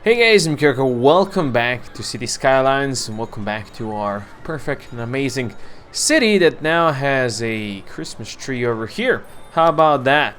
Hey guys, I'm Kirko. Welcome back to City Skylines and welcome back to our perfect and amazing city that now has a Christmas tree over here. How about that?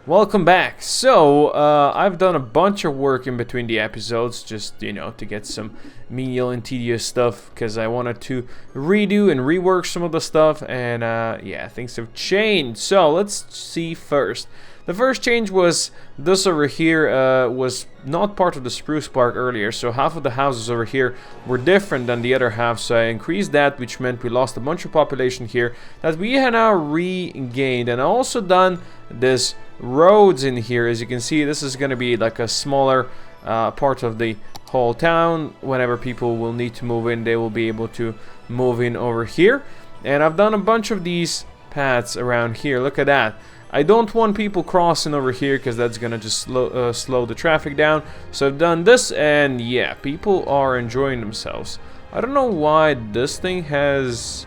Welcome back. So, I've done a bunch of work in between the episodes just, to get some menial and tedious stuff because I wanted to redo and rework some of the stuff and yeah, things have changed. So, let's see first. The first change was this over here was not part of the spruce park earlier, so half of the houses over here were different than the other half, so I increased that, which meant we lost a bunch of population here that we have now regained. And I also done this roads in here. As you can see, this is going to be like a smaller part of the whole town. Whenever people will need to move in, they will be able to move in over here. And I've done a bunch of these paths around here. Look at that. I don't want people crossing over here because that's gonna just slow the traffic down. So I've done this, and yeah, people are enjoying themselves. I don't know why this thing has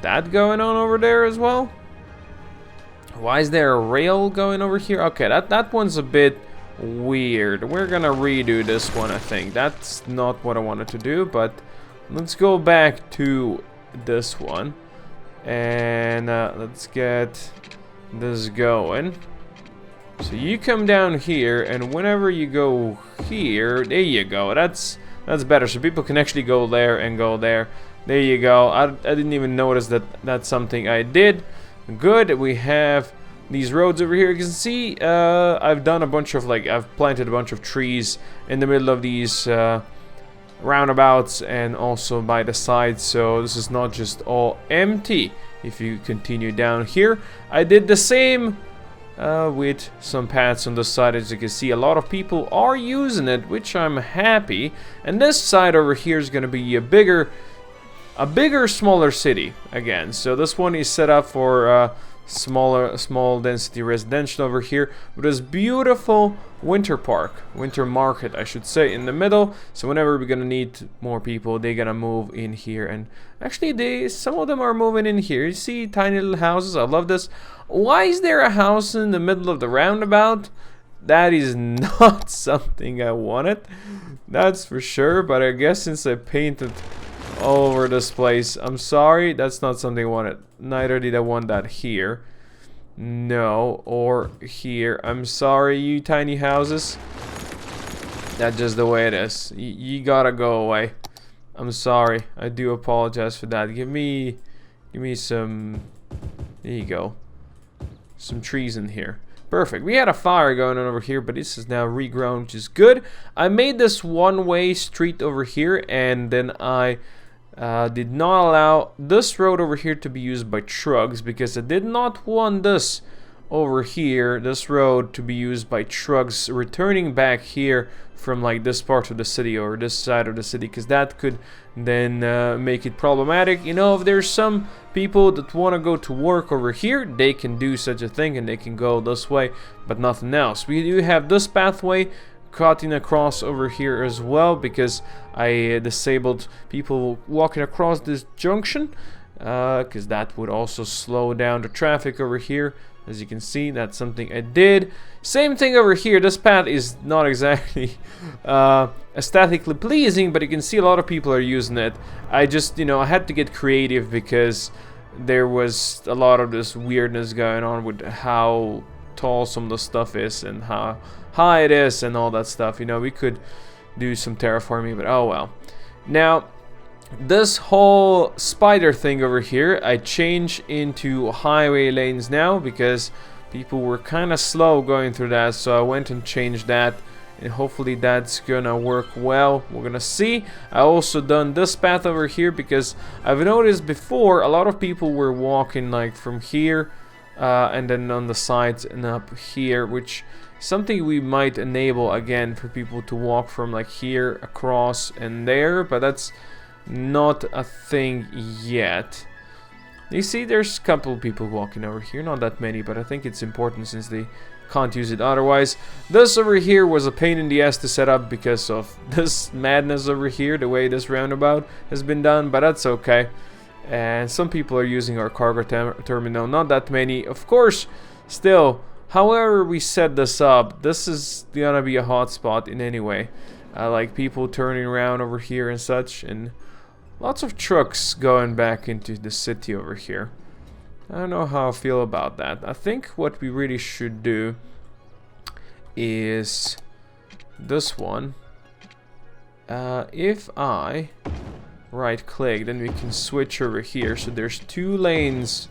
that going on over there as well. Why is there a rail going over here? Okay, that one's a bit weird. We're gonna redo this one, I think. That's not what I wanted to do, but let's go back to this one. And let's get this going. So you come down here, and whenever you go here, there you go. That's better. So people can actually go there and go there. There you go. I didn't even notice that that's something I did. Good. We have these roads over here. You can see I've done a bunch of I've planted a bunch of trees in the middle of these roundabouts and also by the sides, so this is not just all empty. If you continue down here, I did the same with some paths on the side. As you can see, a lot of people are using it, which I'm happy. And this side over here is going to be a bigger, smaller city again. So this one is set up for small density residential over here with this beautiful winter market, I should say, in the middle. So whenever we're gonna need more people, they're gonna move in here. And actually some of them are moving in here. You see tiny little houses. I love this. Why is there a house in the middle of the roundabout? That is not something I wanted, that's for sure. But I guess since I painted all over this place, I'm sorry, that's not something I wanted. Neither did I want that here. No, or here. I'm sorry, you tiny houses. That's just the way it is. You gotta go away. I'm sorry. I do apologize for that. Give me some. There you go. Some trees in here. Perfect. We had a fire going on over here, but this is now regrown, which is good. I made this one-way street over here, and then I did not allow this road over here to be used by trucks because I did not want this over here, this road, to be used by trucks returning back here from this part of the city or this side of the city, because that could then make it problematic. If there's some people that want to go to work over here, they can do such a thing and they can go this way, but nothing else. We do have this pathway cutting across over here as well because I disabled people walking across this junction because that would also slow down the traffic over here. As you can see, that's something I did. Same thing over here. This path is not exactly aesthetically pleasing, but you can see a lot of people are using it. I just, I had to get creative because there was a lot of this weirdness going on with how tall some of the stuff is and how high it is and all that stuff. We could do some terraforming, but oh well. Now this whole spider thing over here I changed into highway lanes now because people were kind of slow going through that, so I went and changed that, and hopefully that's gonna work well. We're gonna see. I also done this path over here because I've noticed before a lot of people were walking from here and then on the sides and up here, which is something we might enable again for people to walk from here across and there, but that's not a thing yet. You see, there's a couple people walking over here, not that many, but I think it's important since they can't use it otherwise. This over here was a pain in the ass to set up because of this madness over here, the way this roundabout has been done, but that's okay. And some people are using our cargo terminal, not that many, of course. Still, however we set this up, this is gonna be a hotspot in any way. like people turning around over here and such, and lots of trucks going back into the city over here. I don't know how I feel about that. I think what we really should do is this one. If I right click, then we can switch over here. So there's 2 lanes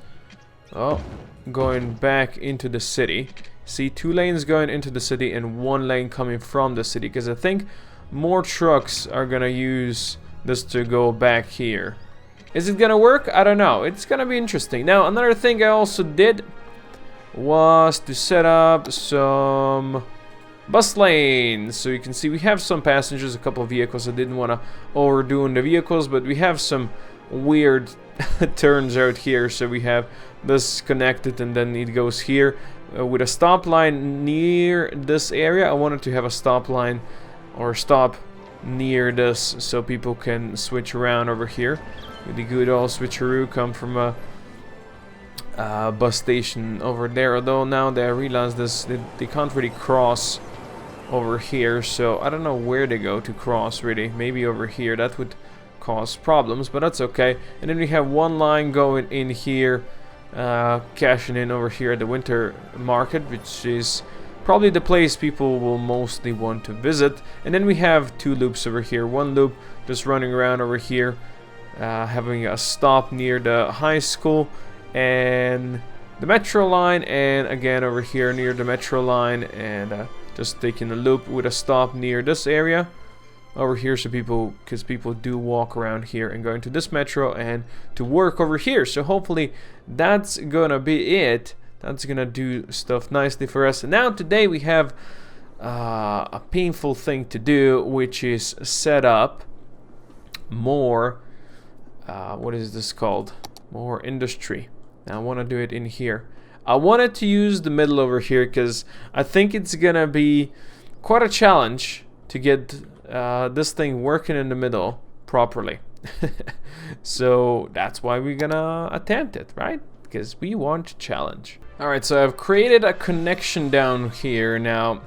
going back into the city. See, 2 lanes going into the city and 1 lane coming from the city, because I think more trucks are gonna use this to go back here. Is it gonna work? I don't know. It's gonna be interesting. Now, another thing I also did was to set up some bus lanes. So you can see we have some passengers, a couple of vehicles. I didn't want to overdo in the vehicles, but we have some weird turns out here. So we have this connected, and then it goes here with a stop line near this area. I wanted to have a stop line or stop near this so people can switch around over here. With the good old switcheroo come from a bus station over there. Although now that I realize this, they can't really cross over here, so I don't know where they go to cross really. Maybe over here. That would cause problems, but that's okay. And then we have 1 line going in here, cashing in over here at the winter market, which is probably the place people will mostly want to visit. And then we have 2 loops over here. 1 loop just running around over here, having a stop near the high school and the metro line, and again over here near the metro line, and just taking a loop with a stop near this area over here, so because people do walk around here and go into this metro and to work over here. So hopefully that's gonna be it. That's gonna do stuff nicely for us. And now today we have a painful thing to do, which is set up more what is this called? More industry. Now I want to do it in here. I wanted to use the middle over here because I think it's gonna be quite a challenge to get this thing working in the middle properly. So that's why we're gonna attempt it, right? Because we want to challenge. Alright, so I've created a connection down here. Now,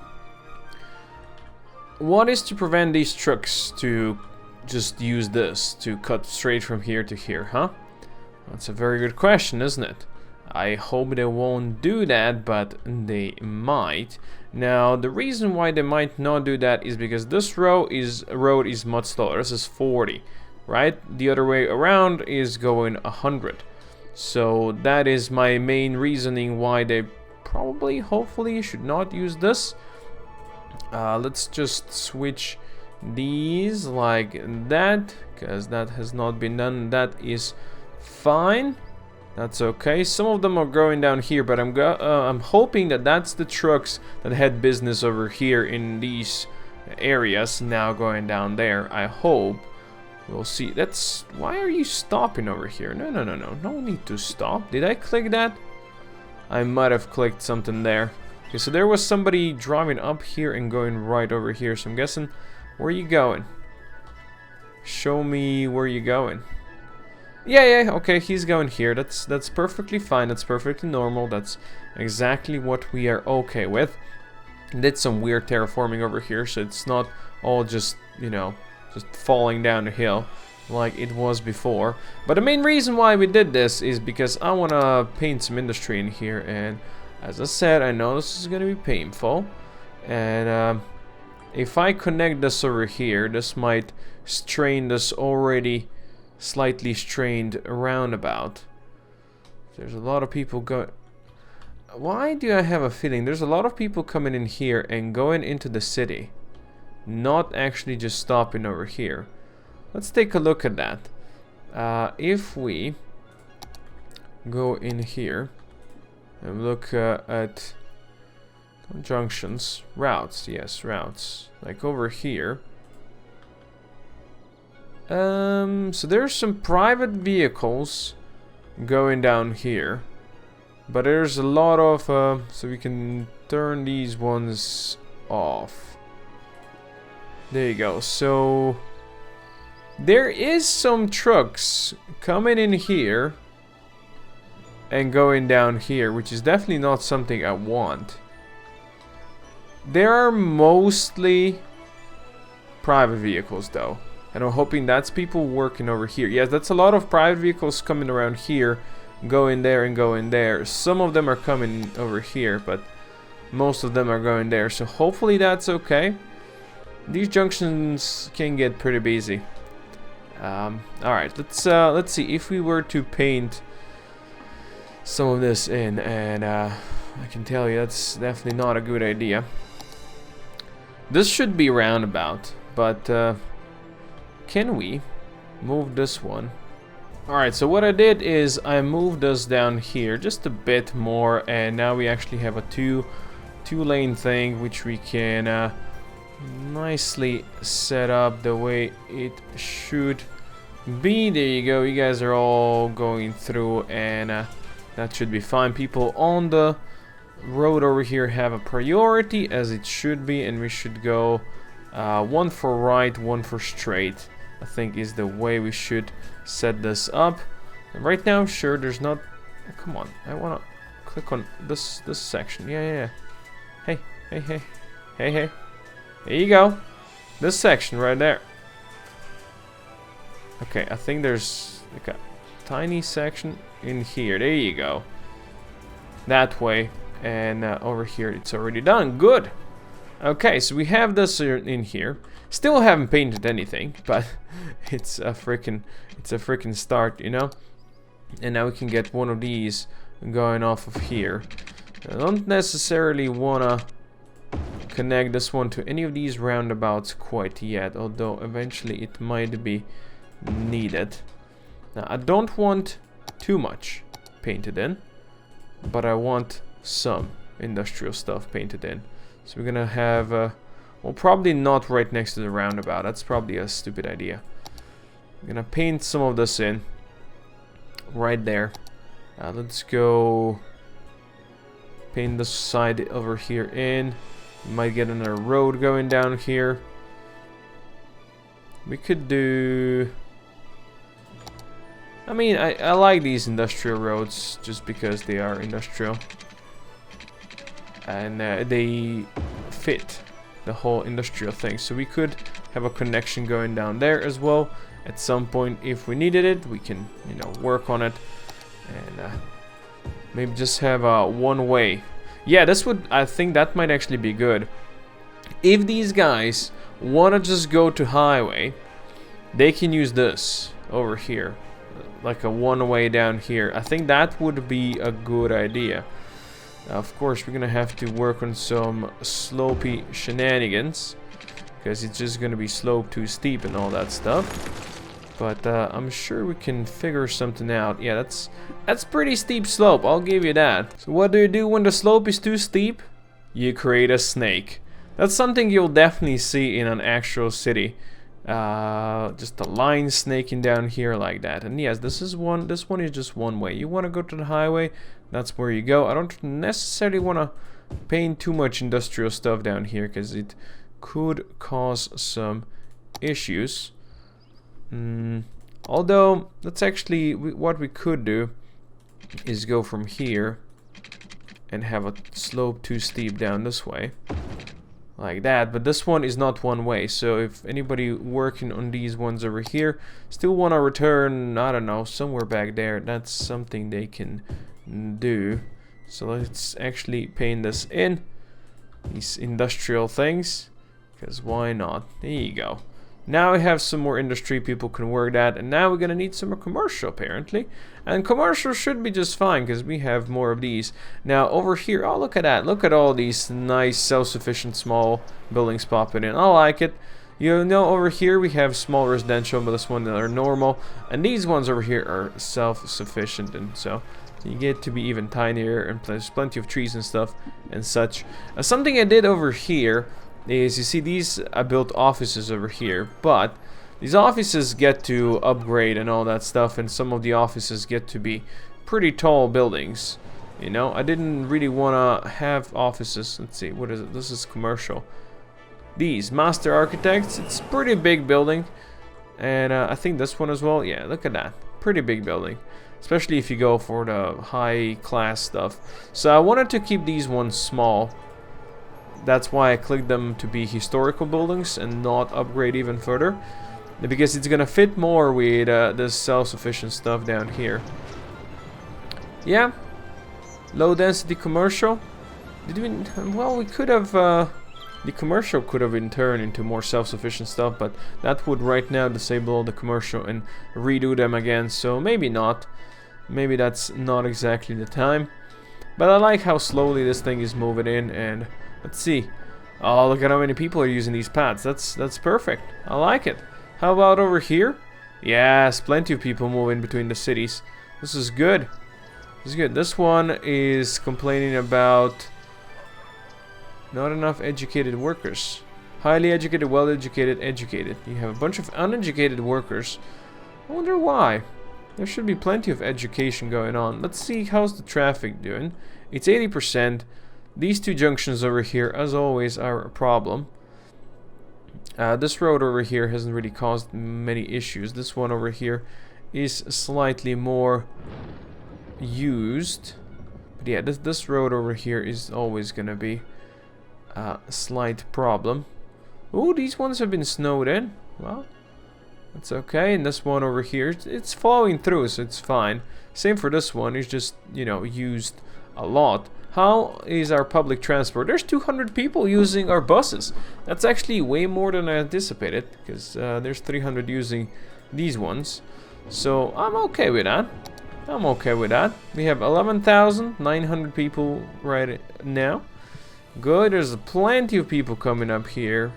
what is to prevent these trucks to just use this to cut straight from here to here, huh? That's a very good question, isn't it? I hope they won't do that, but they might. Now, the reason why they might not do that is because this road is much slower. This is 40, right? The other way around is going 100. So that is my main reasoning why they probably, hopefully, should not use this. Let's just switch these like that, because that has not been done. That is fine. That's okay. Some of them are going down here, but I'm hoping that that's the trucks that had business over here in these areas now going down there. I hope. We'll see. That's... Why are you stopping over here? No, no, no, no. No need to stop. Did I click that? I might have clicked something there. Okay, so there was somebody driving up here and going right over here. So I'm guessing... Where are you going? Show me where you're going. Yeah, okay, he's going here. That's perfectly fine. That's perfectly normal. That's exactly what we are okay with. Did some weird terraforming over here, so it's not all just, you know, just falling down the hill like it was before. But the main reason why we did this is because I want to paint some industry in here, and as I said, I know this is going to be painful, and if I connect this over here, this might strain this already slightly strained roundabout. There's a lot of people going... Why do I have a feeling there's a lot of people coming in here and going into the city, not actually just stopping over here? Let's take a look at that. If we go in here and look at junctions, routes, yes, routes, like over here. So there's some private vehicles going down here, but there's a lot of so we can turn these ones off. There you go. So there is some trucks coming in here and going down here, which is definitely not something I want. There are mostly private vehicles though. And I'm hoping that's people working over here. Yes, that's a lot of private vehicles coming around here. Go in there and go in there. Some of them are coming over here, but most of them are going there. So hopefully that's okay. These junctions can get pretty busy. Alright, let's see. If we were to paint some of this in, and I can tell you that's definitely not a good idea. This should be roundabout, but can we move this one? Alright, so what I did is I moved us down here just a bit more, and now we actually have a two-lane thing, which we can nicely set up the way it should be. There you go. You guys are all going through, and that should be fine. People on the road over here have a priority, as it should be, and we should go one for right, one for straight, I think is the way we should set this up. And right now, sure, there's not... come on, I want to click on this section. Yeah. Hey. There you go. This section right there. Okay, I think there's like a tiny section in here. There you go. That way. And over here it's already done. Good. Okay, so we have this in here. Still haven't painted anything, but it's a freaking start, you know. And now we can get one of these going off of here. I don't necessarily wanna connect this one to any of these roundabouts quite yet, although eventually it might be needed. Now I don't want too much painted in, but I want some industrial stuff painted in. So we're gonna have well, probably not right next to the roundabout. That's probably a stupid idea. I'm gonna paint some of this in right there. Let's go paint this side over here in. We might get another road going down here. We could do... I mean, I like these industrial roads just because they are industrial. And they fit the whole industrial thing. So we could have a connection going down there as well. At some point, if we needed it, we can, you know, work on it. And maybe just have a one-way. Yeah, this would... I think that might actually be good. If these guys want to just go to highway, they can use this over here. Like a one-way down here. I think that would be a good idea. Of course, we're gonna have to work on some slopey shenanigans, because it's just gonna be slope too steep and all that stuff. But I'm sure we can figure something out. Yeah, that's pretty steep slope, I'll give you that. So what do you do when the slope is too steep? You create a snake. That's something you'll definitely see in an actual city. Just a line snaking down here like that. And yes, this one is just one way. You want to go to the highway, that's where you go. I don't necessarily want to paint too much industrial stuff down here, because it could cause some issues. Although that's actually what we could do is go from here and have a slope too steep down this way. Like that, but this one is not one way, so if anybody working on these ones over here still want to return, I don't know, somewhere back there, that's something they can do. So let's actually paint this in, these industrial things, because why not? There you go. Now we have some more industry, people can work that, and now we're gonna need some more commercial apparently. And commercial should be just fine because we have more of these. Now over here, oh look at that, look at all these nice self-sufficient small buildings popping in. I like it. You know, over here we have small residential, but this one that are normal, and these ones over here are self-sufficient, and so you get to be even tinier, and there's plenty of trees and stuff and such. Something I did over here is, you see these, I built offices over here, but these offices get to upgrade and all that stuff, and some of the offices get to be pretty tall buildings. You know, I didn't really want to have offices. Let's see, what is it? This is commercial. These Master Architects, it's a pretty big building, and I think this one as well. Yeah, look at that, pretty big building, especially if you go for the high class stuff. So I wanted to keep these ones small, That's why I clicked them to be historical buildings and not upgrade even further. Because it's gonna fit more with this self-sufficient stuff down here. Yeah. Low density commercial. Well, we could have... the commercial could have in turn into more self-sufficient stuff, but that would right now disable all the commercial and redo them again, so maybe not. Maybe that's not exactly the time. But I like how slowly this thing is moving in, and let's see. Oh, look at how many people are using these pads. That's perfect. I like it. How about over here? Yes, plenty of people moving between the cities. This is good. This is good. This one is complaining about not enough educated workers. Highly educated, well-educated, educated. You have a bunch of uneducated workers. I wonder why. There should be plenty of education going on. Let's see, how's the traffic doing? It's 80%. These two junctions over here, as always, are a problem. This road over here hasn't really caused many issues. This one over here is slightly more used. But yeah, this road over here is always going to be a slight problem. Oh, these ones have been snowed in. Well, that's okay. And this one over here, it's flowing through, so it's fine. Same for this one. It's just, you know, used a lot. How is our public transport? There's 200 people using our buses. That's actually way more than I anticipated, because there's 300 using these ones. So I'm okay with that. I'm okay with that. We have 11,900 people right now. Good. There's plenty of people coming up here.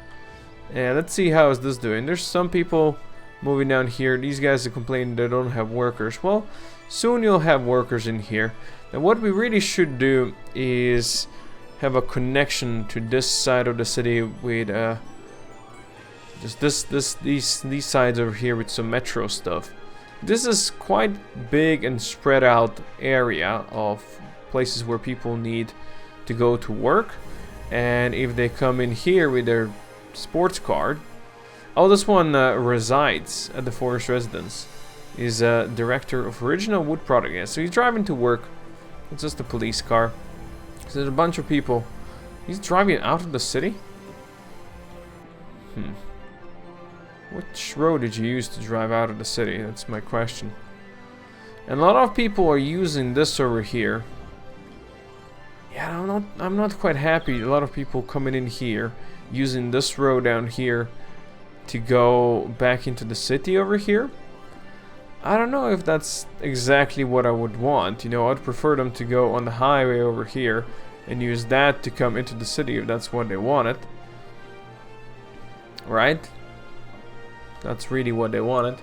And let's see how is this doing. There's some people moving down here. These guys are complaining they don't have workers. Well, soon you'll have workers in here. And what we really should do is have a connection to this side of the city with just these sides over here with some metro stuff. This is quite big and spread out area of places where people need to go to work. And if they come in here with their sports card, oh, this one resides at the forest residence. Is director of original wood product. Yeah, so he's driving to work. It's just a police car. So there's a bunch of people. He's driving out of the city? Which road did you use to drive out of the city? That's my question. And a lot of people are using this over here. Yeah, I'm not quite happy. A lot of people coming in here, using this road down here to go back into the city over here. I don't know if that's exactly what I would want. You know, I'd prefer them to go on the highway over here and use that to come into the city if that's what they wanted. Right? That's really what they wanted.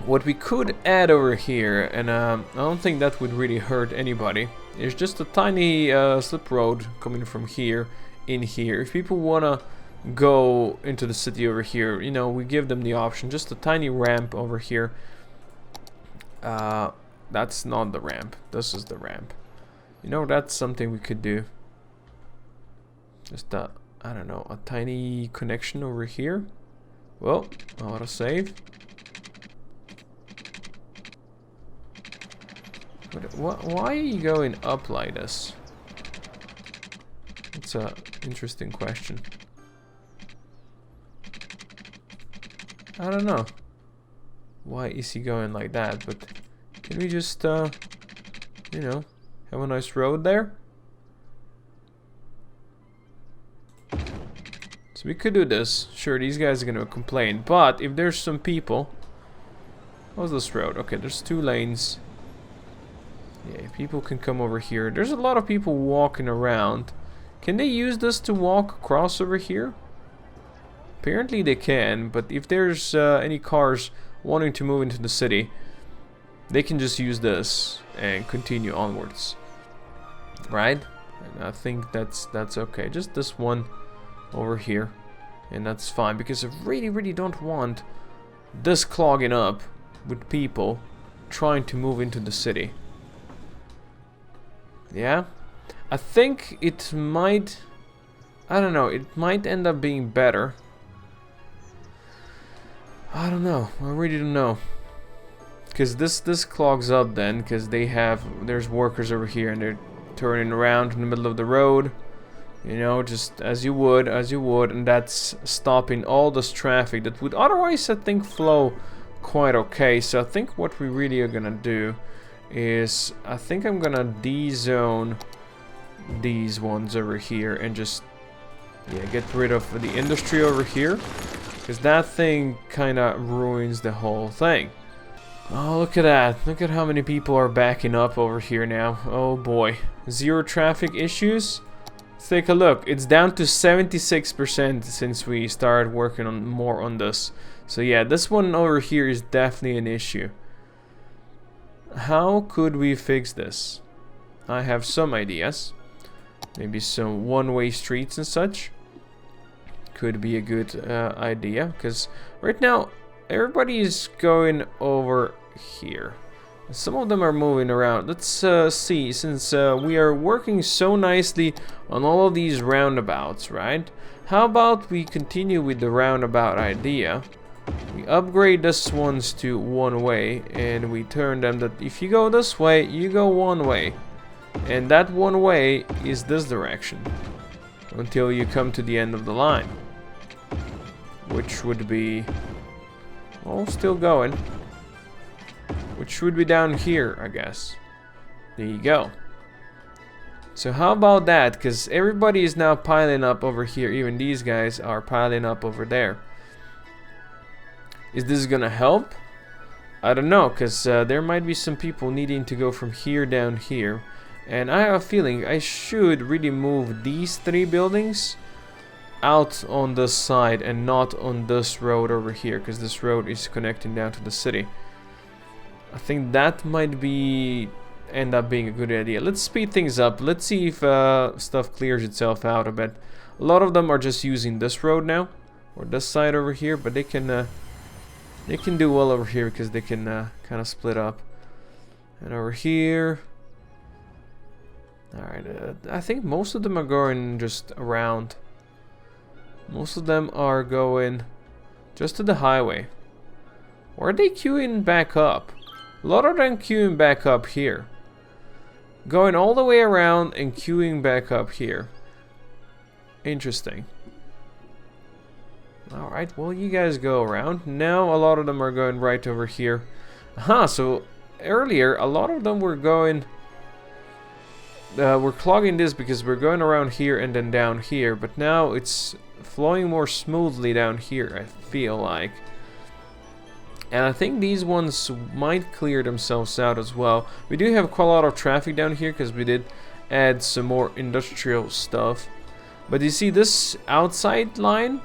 What we could add over here, and I don't think that would really hurt anybody, is just a tiny slip road coming from here in here. If people want to go into the city over here, you know, we give them the option. Just a tiny ramp over here. That's not the ramp. This is the ramp. You know, that's something we could do. Just a, I don't know, a tiny connection over here. Well, auto save. But why are you going up like this? It's a interesting question. I don't know. Why is he going like that? But can we just, you know, have a nice road there? So we could do this. Sure, these guys are gonna complain. But if there's some people... How's this road? Okay, there's 2 lanes. Yeah, people can come over here. There's a lot of people walking around. Can they use this to walk across over here? Apparently they can, but if there's any cars wanting to move into the city, they can just use this and continue onwards. Right? And I think that's okay. Just this one over here. And that's fine, because I really don't want this clogging up with people trying to move into the city. Yeah? I think it might... I don't know, it might end up being better. I don't know. I really don't know. Because this clogs up then, because there's workers over here and they're turning around in the middle of the road. You know, just as you would, and that's stopping all this traffic that would otherwise, I think, flow quite okay. So I think what we really are gonna do is, I think I'm gonna de-zone these ones over here and just, yeah, get rid of the industry over here, because that thing kind of ruins the whole thing. Oh, look at that. Look at how many people are backing up over here now. Oh boy. 0 traffic issues. Let's take a look. It's down to 76% since we started working on more on this. So yeah, this one over here is definitely an issue. How could we fix this? I have some ideas. Maybe some one-way streets and such. Could be a good idea, because right now everybody is going over here. Some of them are moving around. Let's see, since we are working so nicely on all of these roundabouts, right? How about we continue with the roundabout idea? We upgrade this ones to one way, and we turn them that if you go this way, you go one way. And that one way is this direction until you come to the end of the line, which would be, well, still going, which would be down here, I guess. There you go. So how about that? Because everybody is now piling up over here. Even these guys are piling up over there. Is this gonna help? I don't know, because there might be some people needing to go from here down here. And I have a feeling I should really move these 3 buildings out on this side and not on this road over here, because this road is connecting down to the city. I think that might be end up being a good idea. Let's speed things up. Let's see if stuff clears itself out a bit. A lot of them are just using this road now, or this side over here, but they can do well over here because they can kind of split up. And over here, all right. I think most of them are going just around. Most of them are going just to the highway. Or are they queuing back up? A lot of them queuing back up here. Going all the way around and queuing back up here. Interesting. Alright, well, you guys go around. Now a lot of them are going right over here. Aha, so earlier a lot of them were going... we're clogging this because we're going around here and then down here. But now it's flowing more smoothly down here, I feel like. And I think these ones might clear themselves out as well. We do have quite a lot of traffic down here because we did add some more industrial stuff. But you see this outside line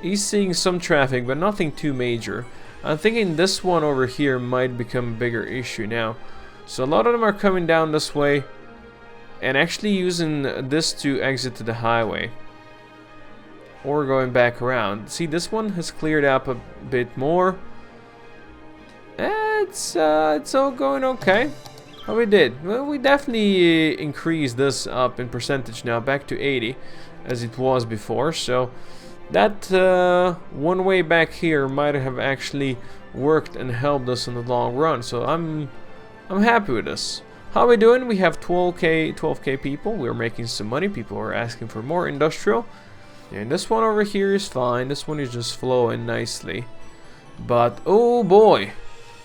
is seeing some traffic, but nothing too major. I'm thinking this one over here might become a bigger issue now. So a lot of them are coming down this way and actually using this to exit to the highway. Or going back around. See, this one has cleared up a bit more. It's all going okay. How we did? Well, we definitely increased this up in percentage now, back to 80, as it was before. So that one way back here might have actually worked and helped us in the long run. So I'm happy with this. How are we doing? We have 12k people. We're making some money. People are asking for more industrial. And this one over here is fine. This one is just flowing nicely. But oh boy,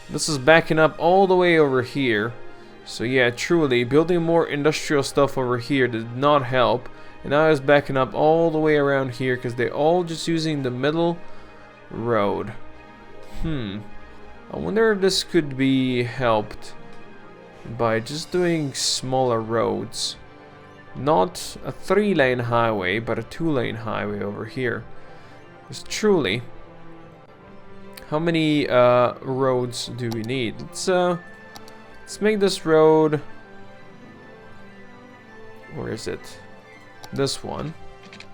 this is backing up all the way over here. So yeah, truly, building more industrial stuff over here did not help. And now it's backing up all the way around here because they're all just using the middle road. I wonder if this could be helped by just doing smaller roads. Not a 3-lane highway, but a 2-lane highway over here. Because truly, how many roads do we need? Let's make this road. Where is it? This one.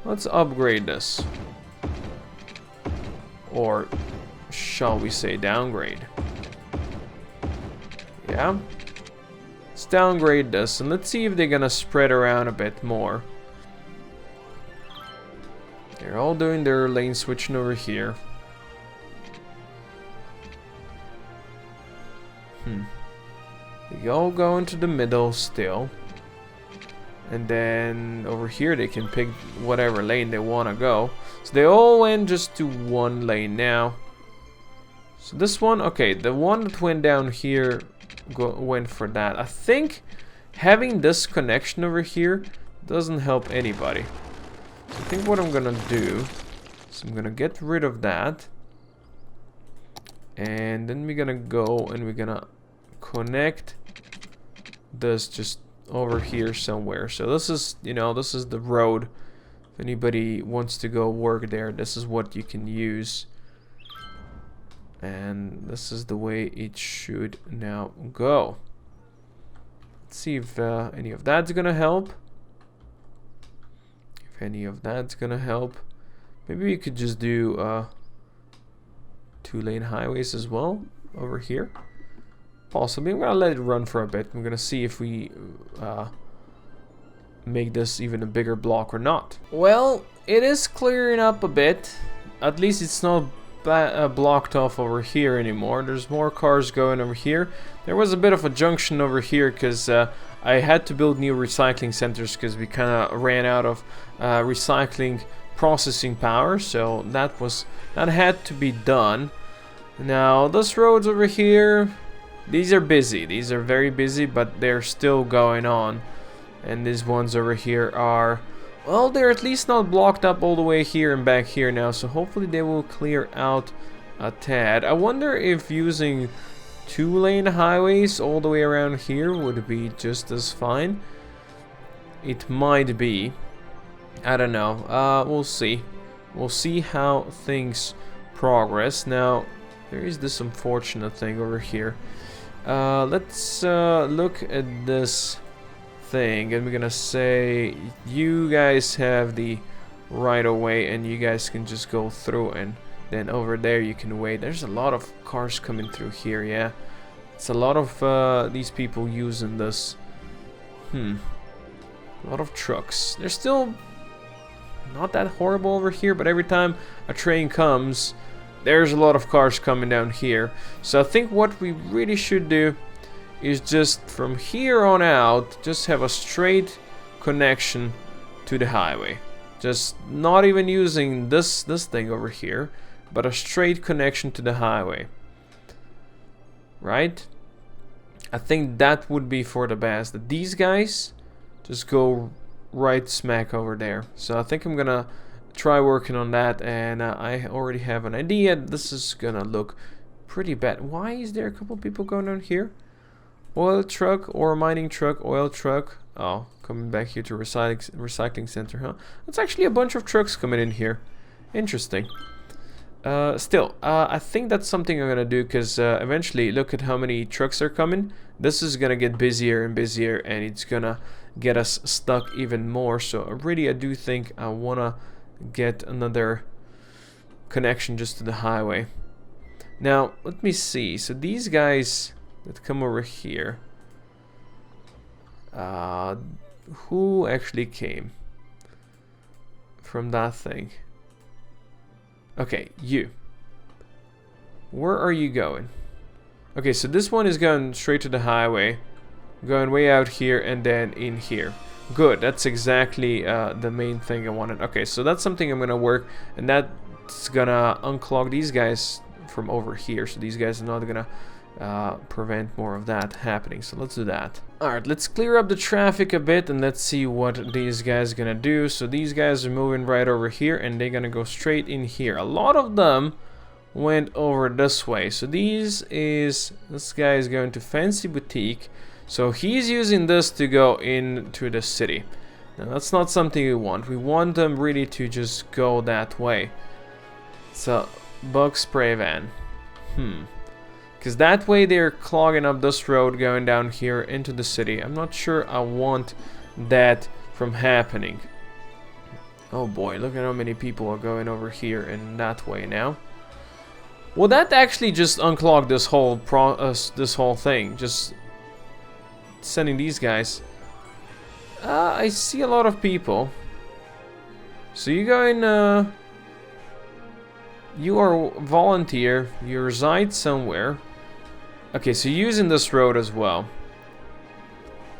Let's upgrade this. Or shall we say downgrade? Yeah. Let's downgrade this and let's see if they're gonna spread around a bit more. They're all doing their lane switching over here. They all go into the middle still. And then over here they can pick whatever lane they want to go. So they all went just to one lane now. So this one, okay, the one that went down here went for that. I think having this connection over here doesn't help anybody. So I think what I'm gonna do is I'm gonna get rid of that. And then we're gonna go and we're gonna connect this just over here somewhere. So this is, you know, this is the road. If anybody wants to go work there, this is what you can use. And this is the way it should now go. Let's see if any of that's gonna help. If any of that's gonna help. Maybe we could just do 2-lane highways as well over here. Possibly. I'm gonna let it run for a bit. I'm gonna see if we make this even a bigger block or not. Well, it is clearing up a bit. At least it's not blocked off over here anymore. There's more cars going over here. There was a bit of a junction over here because I had to build new recycling centers because we kind of ran out of recycling processing power. So that had to be done. Now this road's over here. These are busy. These are very busy, but they're still going on. And these ones over here are, well, they're at least not blocked up all the way here and back here now, so hopefully they will clear out a tad. I wonder if using 2-lane highways all the way around here would be just as fine. It might be. I don't know. We'll see. We'll see how things progress. Now, there is this unfortunate thing over here. Let's look at this thing, and we're gonna say you guys have the right of way and you guys can just go through, and then over there you can wait. There's a lot of cars coming through here. Yeah, it's a lot of these people using this. A lot of trucks. They're still not that horrible over here, but every time a train comes, there's a lot of cars coming down here. So I think what we really should do is just from here on out, just have a straight connection to the highway. Just not even using this thing over here, but a straight connection to the highway. Right? I think that would be for the best. That these guys just go right smack over there. So I think I'm gonna try working on that, and I already have an idea. This is gonna look pretty bad. Why is there a couple people going on here? Oil truck or mining truck, oil truck. Oh, coming back here to recycling center, huh? That's actually a bunch of trucks coming in here. Interesting. Still, I think that's something I'm gonna do, because eventually, look at how many trucks are coming. This is gonna get busier and busier, and it's gonna get us stuck even more. So I do think I wanna get another connection just to the highway. Now, let me see. So these guys that come over here, who actually came from that thing? Okay, you. Where are you going? Okay, so this one is going straight to the highway, going way out here and then in here. Good, that's exactly the main thing I wanted. Okay, so that's something I'm gonna work, and that's gonna unclog these guys from over here, so these guys are not gonna prevent more of that happening. So let's do that. Alright, let's clear up the traffic a bit and let's see what these guys are gonna do. So these guys are moving right over here and they're gonna go straight in here. A lot of them went over this way. So this guy is going to Fancy Boutique. So he's using this to go into the city. Now that's not something we want. We want them really to just go that way. So bug spray van. Because that way they're clogging up this road going down here into the city. I'm not sure I want that from happening. Oh boy, look at how many people are going over here and that way now. Well, that actually just unclogged this whole thing. Just sending these guys. I see a lot of people. So you going, you are a volunteer. You reside somewhere. Okay, so using this road as well.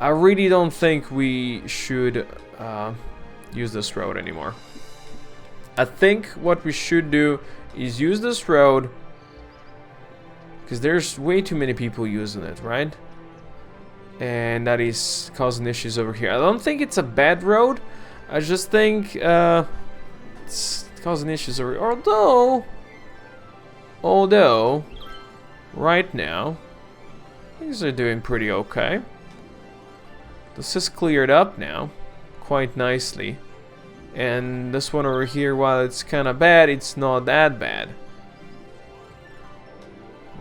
I really don't think we should use this road anymore. I think what we should do is use this road, because there's way too many people using it, right? And that is causing issues over here. I don't think it's a bad road. I just think it's causing issues over here. Although, right now, things are doing pretty okay. This is cleared up now, quite nicely. And this one over here, while it's kind of bad, it's not that bad.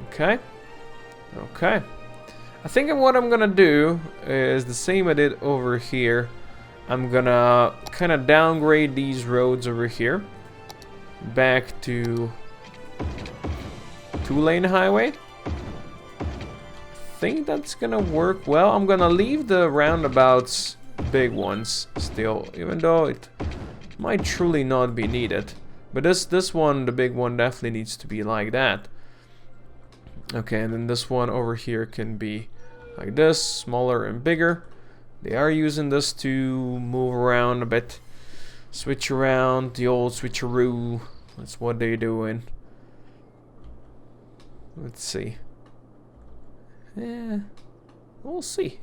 Okay. Okay. I think what I'm gonna do is the same I did over here. I'm gonna kind of downgrade these roads over here back to 2-lane highway. I think that's gonna work well. I'm gonna leave the roundabouts big ones still, even though it might truly not be needed. But this one, the big one, definitely needs to be like that. Okay, and then this one over here can be like this, smaller and bigger. They are using this to move around a bit. Switch around, the old switcheroo. That's what they're doing. Let's see. Yeah, we'll see.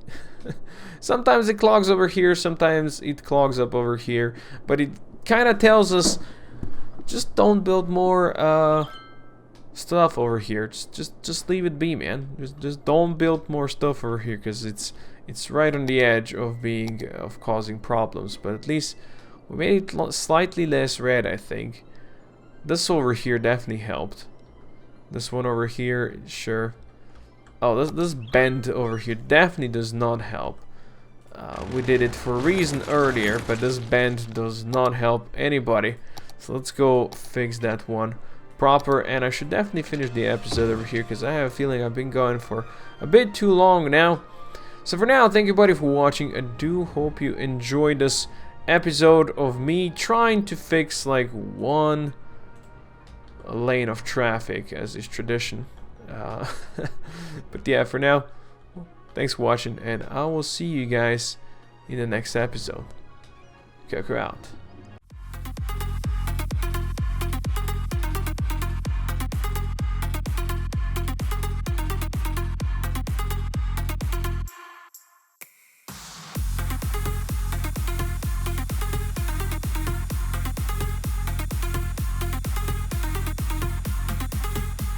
Sometimes it clogs over here, sometimes it clogs up over here. But it kind of tells us, just don't build more stuff over here. Just leave it be, man. Just don't build more stuff over here, because it's right on the edge of causing problems. But at least we made it slightly less red, I think. This over here definitely helped. This one over here, sure. Oh, this bend over here definitely does not help. We did it for a reason earlier, but this bend does not help anybody. So let's go fix that one proper, and I should definitely finish the episode over here, because I have a feeling I've been going for a bit too long now. So for now, thank you buddy for watching. I do hope you enjoyed this episode of me trying to fix like one lane of traffic, as is tradition. But yeah, for now, thanks for watching, and I will see you guys in the next episode. Koko out.